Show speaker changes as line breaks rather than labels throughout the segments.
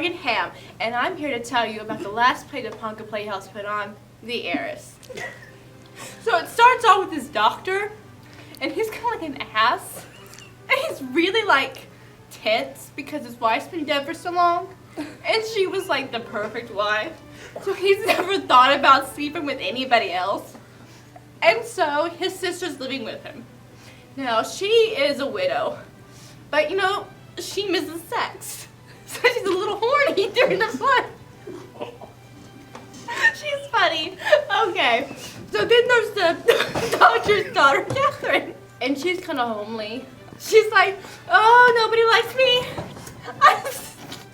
Morgan Ham, and I'm here to tell you about the last play the Ponca Playhouse put on, the Heiress. So it starts off with his doctor, and he's kind of like an ass, and he's really like tense because his wife's been dead for so long, and she was like the perfect wife, so he's never thought about sleeping with anybody else, and so his sister's living with him. Now she is a widow, but you know, she misses sex, so she's a little horny during the fun. She's funny. Okay, so then there's the doctor's daughter, Catherine, and she's kind of homely. She's like, oh, nobody likes me.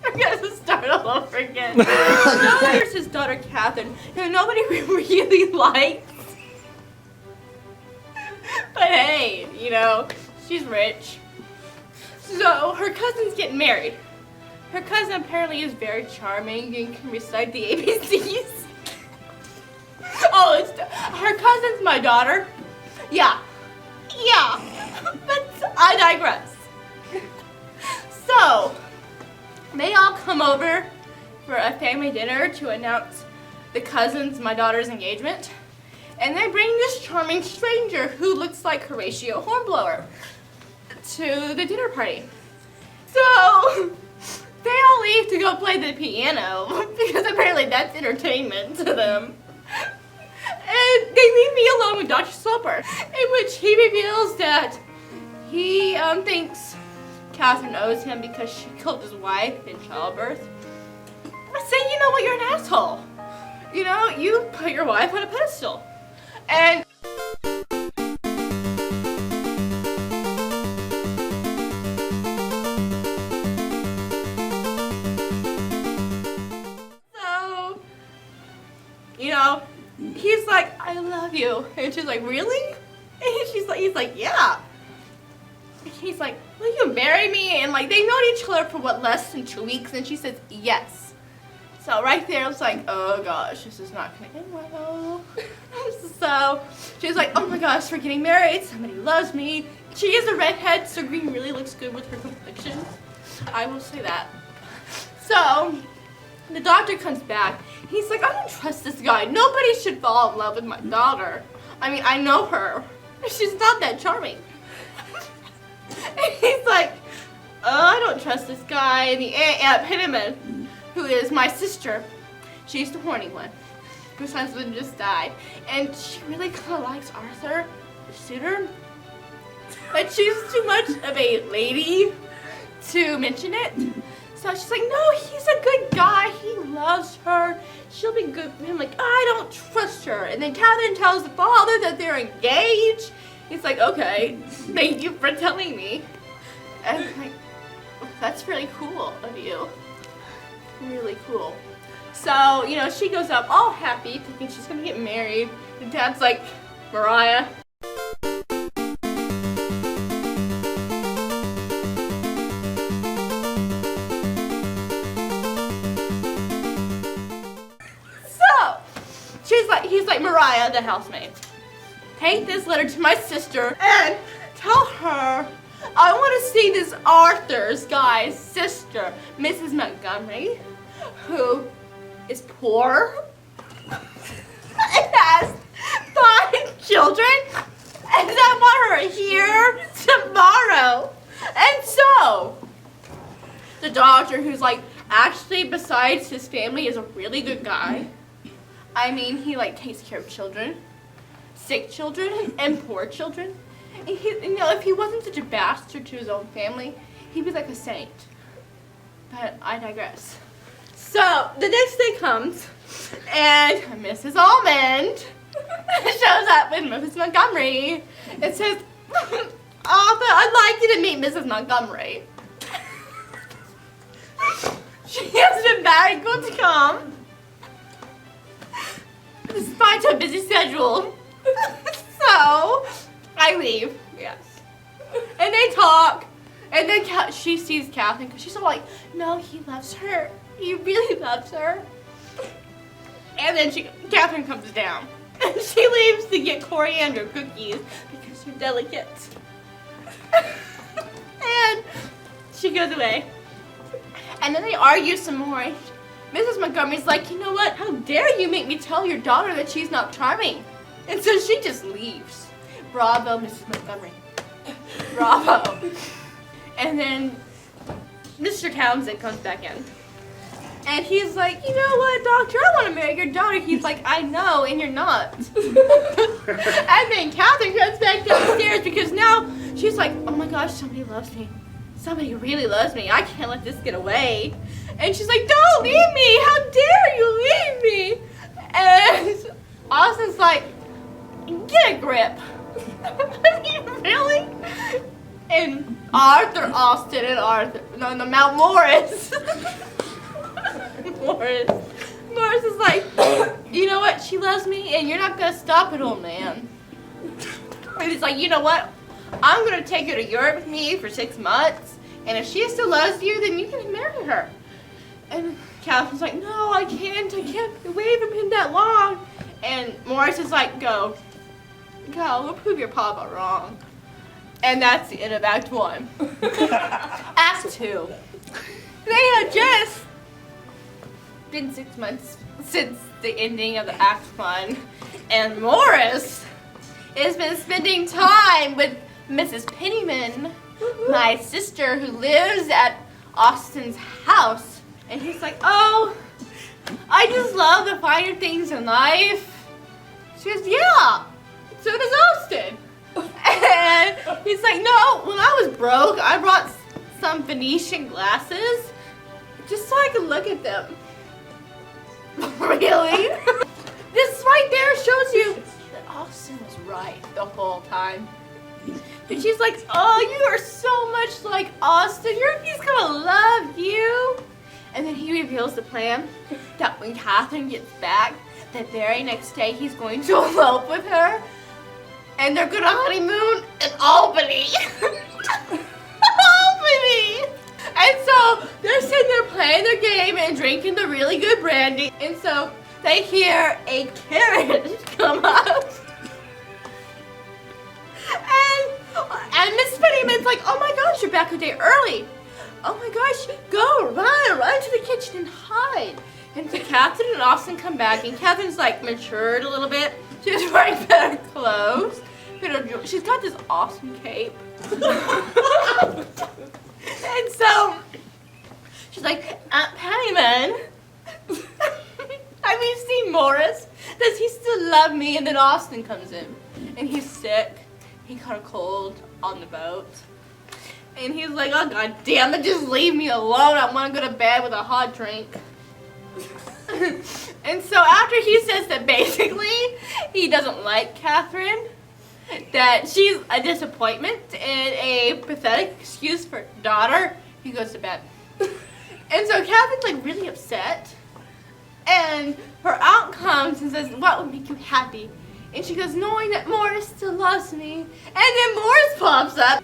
I'm gonna start all over again. Now there's his daughter, Catherine, who nobody really likes. But hey, you know, she's rich. So her cousin's getting married. Her cousin apparently is very charming and can recite the ABCs. Oh, her cousin's my daughter. Yeah, but I digress. So, they all come over for a family dinner to announce the cousin's my daughter's engagement. And they bring this charming stranger who looks like Horatio Hornblower to the dinner party. So, they all leave to go play the piano because apparently that's entertainment to them. And they leave me alone with Dr. Sloper, in which he reveals that he thinks Catherine owes him because she killed his wife in childbirth. I say, you know what, you're an asshole. You know, you put your wife on a pedestal. And so, you know, he's like, I love you. And she's like, really? And he's like, yeah. And he's like, will you marry me? And like, they known each other for what, less than 2 weeks? And she says, yes. So right there, I was like, oh gosh, this is not gonna end well. So she's like, oh my gosh, we're getting married. Somebody loves me. She is a redhead, so green really looks good with her complexion. I will say that. So the doctor comes back. He's like, I don't trust this guy. Nobody should fall in love with my daughter. I mean, I know her. She's not that charming. And he's like, oh, I don't trust this guy. And the Aunt Pinnaman, who is my sister, she's the horny one, whose husband just died. And she really kind of likes Arthur, the suitor. But she's too much of a lady to mention it. So she's like, no, he's a good guy. He loves her. She'll be good for him. Like, I don't trust her. And then Catherine tells the father that they're engaged. He's like, okay, thank you for telling me. And I'm like, that's really cool of you. Really cool. So, you know, she goes up all happy, thinking she's gonna get married. And Dad's like, Mariah. He's like, Mariah, the housemaid, take this letter to my sister and tell her I want to see this Arthur's guy's sister, Mrs. Montgomery, who is poor and has 5 children, and I want her here tomorrow. And so, the doctor, who's like, actually, besides his family, is a really good guy. I mean, he like takes care of children, sick children, and poor children. And he, you know, if he wasn't such a bastard to his own family, he'd be like a saint. But I digress. So the next day comes, and Mrs. Almond shows up with Mrs. Montgomery. It says, Arthur, I'd like you to meet Mrs. Montgomery. She has been very good to come, despite her busy schedule. So, I leave, yes. And they talk, and then she sees Catherine, because she's all like, no, he loves her. He really loves her. And then Catherine comes down, and she leaves to get coriander cookies, because they're delicate. And she goes away. And then they argue some more. Mrs. Montgomery's like, you know what? How dare you make me tell your daughter that she's not charming? And so she just leaves. Bravo, Mrs. Montgomery. Bravo. And then Mr. Townsend comes back in. And he's like, you know what, doctor? I want to marry your daughter. He's like, I know, and you're not. And then Catherine comes back downstairs because now she's like, oh my gosh, somebody loves me. Somebody really loves me. I can't let this get away. And she's like, don't leave me. How dare you leave me? And Austin's like, get a grip. I mean, really? And Austin and Arthur, no, Mount Morris. Morris is like, you know what? She loves me, and you're not going to stop it, old man. And he's like, you know what? I'm going to take her to Europe with me for 6 months, and if she still loves you, then you can marry her. And Catherine's like, no, I can't wait for him that long. And Morris is like, go, we'll prove your papa wrong. And that's the end of Act 1. Act 2. They had just been 6 months since the ending of the Act 1, and Morris has been spending time with Mrs. Pennyman, my sister who lives at Austin's house. And he's like, oh, I just love the finer things in life. She goes, yeah, so does Austin. And he's like, no, when I was broke, I brought some Venetian glasses just so I could look at them. Really? This right there shows you that Austin was right the whole time. And she's like, oh, you are so much like Austin. He's gonna love you. And then he reveals the plan that when Catherine gets back, the very next day he's going to elope with her. And they're gonna honeymoon in Albany. Albany! And so they're sitting there playing their game and drinking the really good brandy. And so they hear a carriage come up. And Miss Pennyman's like, oh my gosh, you're back a day early. Oh my gosh, go, run to the kitchen and hide. And so Catherine and Austin come back, and Catherine's like matured a little bit. She's wearing better clothes. She's got this awesome cape. And so she's like, Aunt Pennyman, have you seen Morris? Does he still love me? And then Austin comes in, and he's sick. He caught a cold on the boat. And he's like, oh, God damn it, just leave me alone. I want to go to bed with a hot drink. And so after he says that basically he doesn't like Catherine, that she's a disappointment and a pathetic excuse for daughter, he goes to bed. And so Catherine's like really upset. And her aunt comes and says, what would make you happy? And she goes, knowing that Morris still loves me. And then Morris pops up.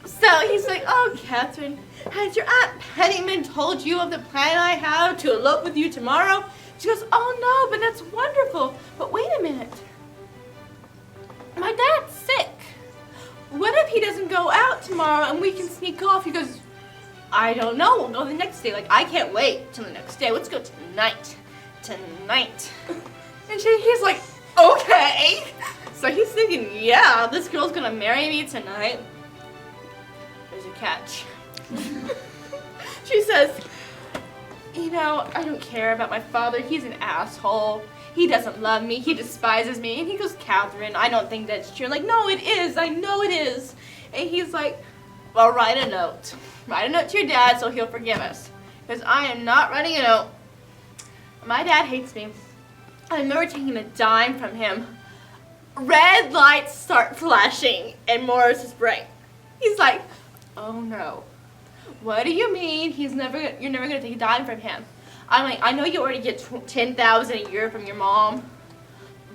So he's like, oh, Catherine, has your Aunt Pennyman told you of the plan I have to elope with you tomorrow? She goes, oh no, but that's wonderful. But wait a minute. My dad's sick. What if he doesn't go out tomorrow and we can sneak off? He goes, I don't know. We'll go the next day. Like, I can't wait till the next day. Let's go tonight. Tonight. And he's like, okay. So he's thinking, yeah, this girl's gonna marry me tonight. There's a catch. She says, you know, I don't care about my father. He's an asshole. He doesn't love me. He despises me. And he goes, Catherine, I don't think that's true. I'm like, no, it is. I know it is. And he's like, well, write a note. Write a note to your dad so he'll forgive us. Because I am not writing a note. My dad hates me. I remember taking a dime from him. Red lights start flashing in Morris's brain. He's like, oh no. What do you mean you're never gonna take a dime from him? I'm like, I know you already get $10,000 a year from your mom,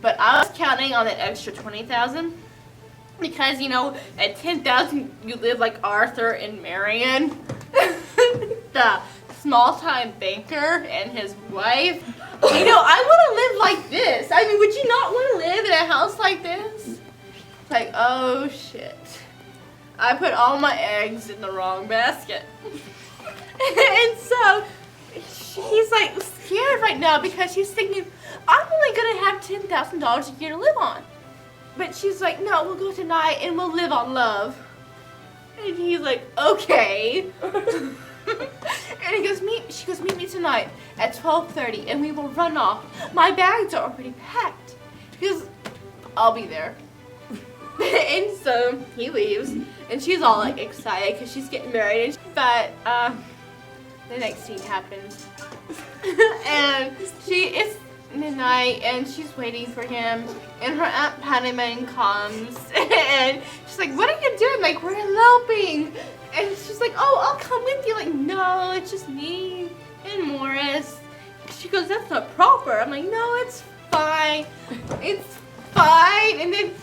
but I was counting on that extra $20,000 because, you know, at $10,000 you live like Arthur and Marion, the small-time banker and his wife. You know, I want to live like this. I mean, would you not want to live in a house like this? Like, oh shit. I put all my eggs in the wrong basket. And so she's like scared right now because she's thinking, I'm only gonna have $10,000 a year to live on. But she's like, no, we'll go tonight and we'll live on love. And he's like, okay. And she goes, meet me tonight at 12:30 and we will run off. My bags are already packed. He goes, I'll be there. And so he leaves and she's all like excited because she's getting married. But the next scene happens. And it's midnight and she's waiting for him and her Aunt Pennyman comes and she's like, what are you doing? Like, we're eloping. And she's like, oh, I'll come with you. Like, no, it's just me and Morris. She goes, that's not proper. I'm like, no, it's fine. It's fine. And then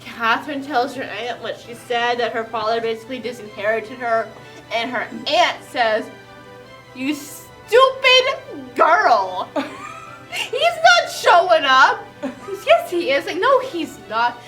Catherine tells her aunt what she said, that her father basically disinherited her. And her aunt says, you stupid girl. He's not showing up. Yes, he is. Like, no, he's not.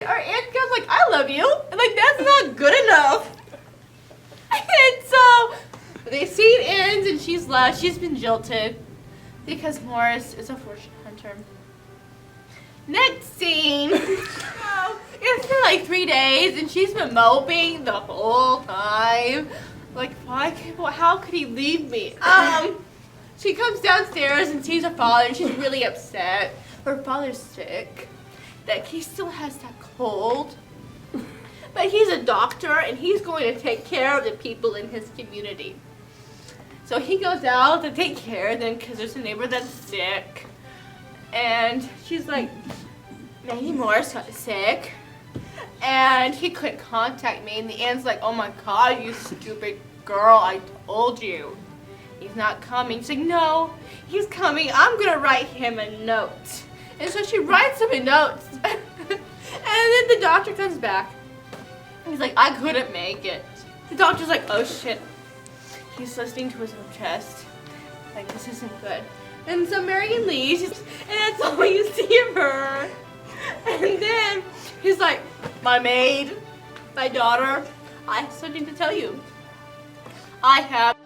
Our aunt goes like, I love you. And like, that's not good enough. And so the scene ends and she's left. She's been jilted because Morris is a fortune hunter. Next scene. It's been like 3 days and she's been moping the whole time. Like, how could he leave me? She comes downstairs and sees her father and she's really upset. Her father's sick. That he still has that cold, but he's a doctor and he's going to take care of the people in his community. So he goes out to take care of them because there's a neighbor that's sick, and she's like, Maggie Morris got sick, and he couldn't contact me, and the aunt's like, oh my God, you stupid girl, I told you. He's not coming. She's like, no, he's coming. I'm gonna write him a note. And so she writes him a note. And then the doctor comes back. He's like, I couldn't make it. The doctor's like, oh shit. He's listening to his own chest. Like, this isn't good. And so Marion leaves, and that's all you see of her. And then he's like, my maid, my daughter, I have something to tell you. I have.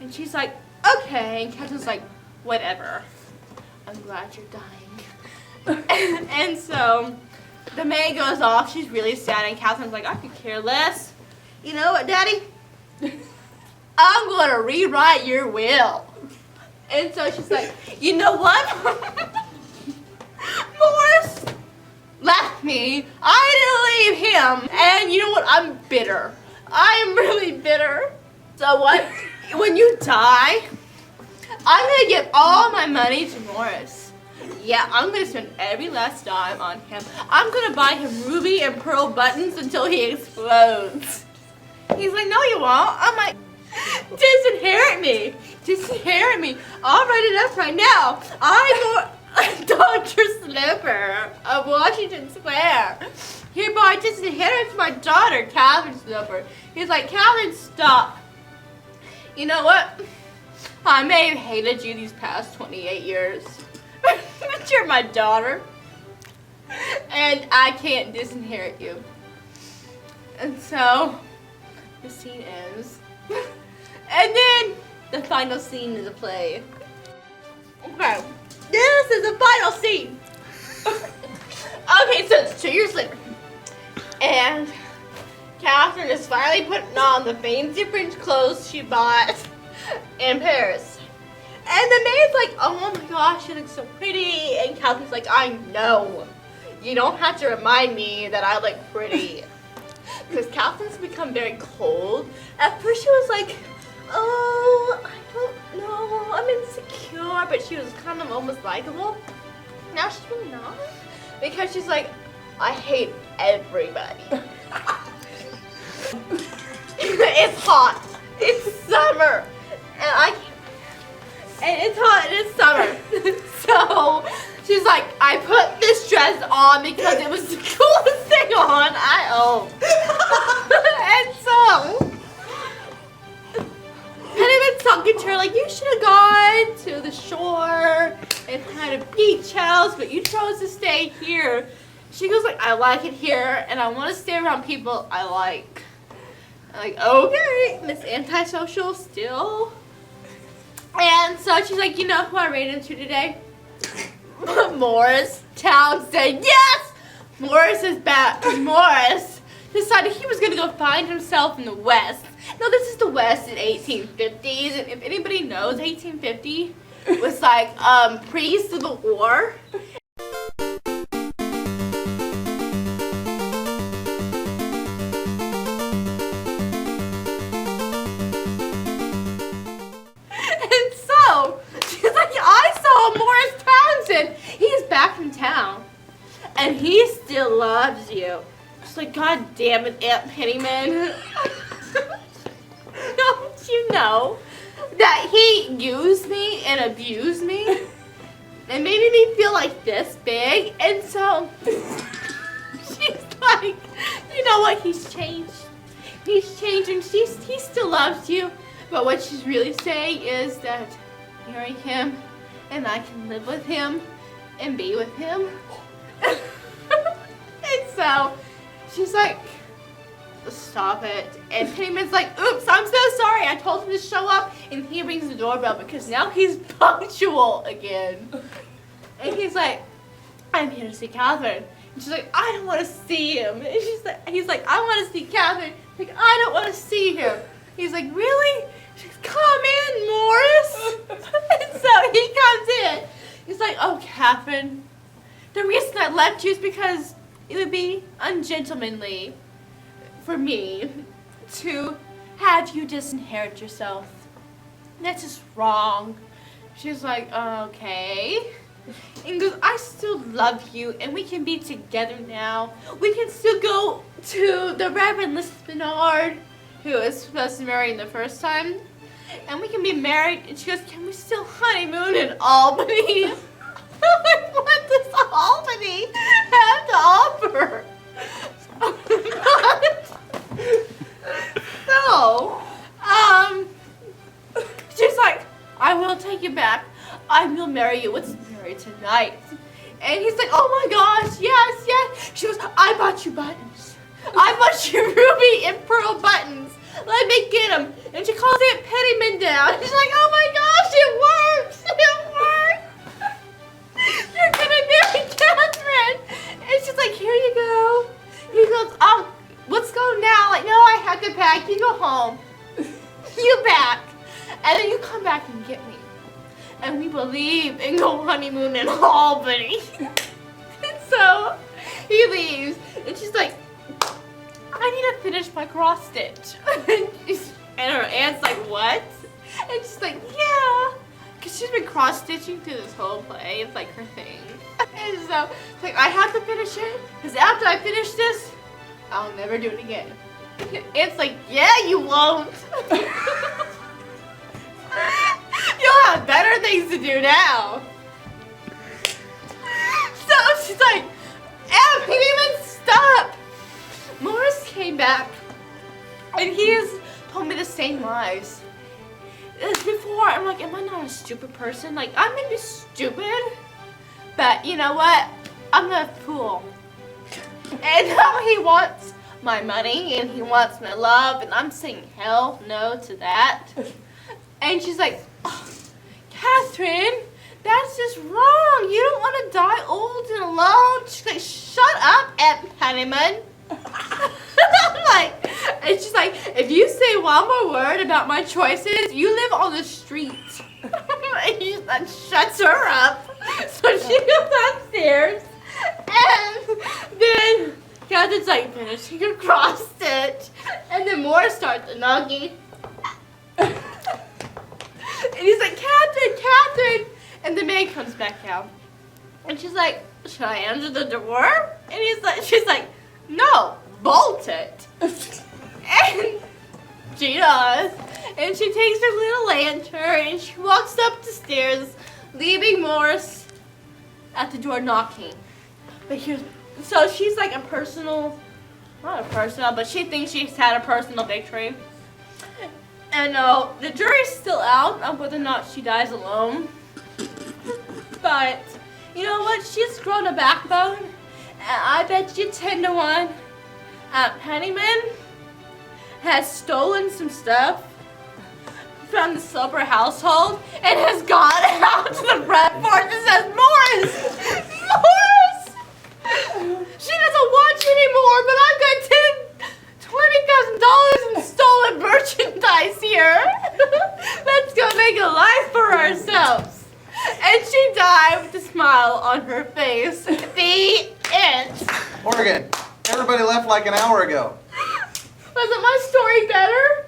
And she's like, okay. And Catherine's like, whatever. I'm glad you're dying. And so the maid goes off. She's really sad. And Catherine's like, I could care less. You know what, Daddy? I'm going to rewrite your will. And so she's like, you know what? Morris left me. I didn't leave him. And you know what? I'm bitter. I'm really bitter. So what? When you die, I'm going to give all my money to Morris. Yeah, I'm going to spend every last dime on him. I'm going to buy him ruby and pearl buttons until he explodes. He's like, no you won't. I'm like, disinherit me. Disinherit me. I'll write it up right now. I'm Dr. Slipper of Washington Square. Hereby disinherits my daughter, Catherine Slipper. He's like, Catherine, stop. You know what? I may have hated you these past 28 years, but you're my daughter, and I can't disinherit you. And so, the scene ends. And then, the final scene of the play. Okay, this is the final scene. Okay, so it's 2 years later, and Catherine is finally putting on the fancy French clothes she bought in Paris. And the maid's like, oh my gosh, she looks so pretty. And Catherine's like, I know. You don't have to remind me that I look pretty. Because Catherine's become very cold. At first she was like, oh, I don't know, I'm insecure. But she was kind of almost likable. Now she's really not. Because she's like, I hate everybody. it's hot. It's summer. And it's hot and it's summer. So she's like, I put this dress on because it was the coolest thing on I own. And so Pennyman's talking to her like, you should have gone to the shore and had a beach house, but you chose to stay here. She goes like, I like it here and I want to stay around people I like. I'm like, okay, Miss Antisocial still. And so she's like, you know who I ran into today? Morris Townsend. Yes! Morris is back. Morris decided he was going to go find himself in the West. Now, this is the West in 1850s. And if anybody knows, 1850 was like pre-Civil War. Morris Townsend, he's back in town, and he still loves you. She's like, God damn it, Aunt Pennyman. Don't you know that he used me and abused me and made me feel like this big? And so she's like, you know what, he's changed. He's changed, and he still loves you, but what she's really saying is that marry him and I can live with him and be with him. And so she's like, stop it. And Pennyman's like, oops, I'm so sorry. I told him to show up. And he rings the doorbell because now he's punctual again. And he's like, I'm here to see Catherine. And she's like, I don't want to see him. And he's like, I want to see Catherine. Like, I don't want to see him. He's like, really? She's like, come in, Morris. And so he comes in. He's like, oh, Catherine, the reason I left you is because it would be ungentlemanly for me to have you disinherit yourself. That's just wrong. She's like, okay. And he goes, I still love you, and we can be together now. We can still go to the Reverend Lispinard, who was supposed to marry him the first time, and we can be married. And she goes, can we still honeymoon in Albany? I'm like, what does Albany have to offer? So, she's like, I will take you back. I will marry you. Let's marry tonight. And he's like, oh my gosh, yes, yes. She goes, I bought you buttons. I bought you ruby and pearl buttons. Let me get them. And she calls Aunt Pennyman down. She's like, oh my gosh, it works. It works. You're going to marry Catherine. And she's like, here you go. He goes, let's go now. Like, no, I have to pack. You go home. You pack. And then you come back and get me. And we will leave and go honeymoon in Albany. And so he leaves. And she's like, I need to finish my cross stitch. And her aunt's like, what? And she's like, yeah. Because she's been cross stitching through this whole play. It's like her thing. And so it's like, I have to finish it. Because after I finish this, I'll never do it again. It's like, yeah, you won't. You'll have better things to do now. So she's like, Aunt Pennyman, stop. Morris came back, and he has told me the same lies as before. I'm like, am I not a stupid person? Like, I may be stupid, but you know what? I'm not a fool. And now he wants my money, and he wants my love, and I'm saying hell no to that. And she's like, oh, Catherine, that's just wrong. You don't want to die old and alone. She's like, shut up, Aunt Pennyman. I'm like, and she's like, if you say one more word about my choices, you live on the street. And that shuts her up. So she goes upstairs, and then Catherine's like finishing her cross stitch, and then Morris starts knocking. And he's like, Catherine, Catherine! And the maid comes back out. And she's like, should I answer the door? And she's like, no, bolt it. And she does. And she takes her little lantern and she walks up the stairs, leaving Morris at the door knocking. So she's like a personal, not a personal, but she thinks she's had a personal victory. And the jury's still out on whether or not she dies alone. But you know what? She's grown a backbone. And I bet you 10-1 Pennyman has stolen some stuff from the Silver household and has gone out to the front porch and says, Morris! Morris! She doesn't watch anymore, but I've got $20,000 in stolen merchandise here. Let's go make a life for ourselves. And she died with a smile on her face. The end.
Morgan, everybody left like an hour ago.
Wasn't my story better?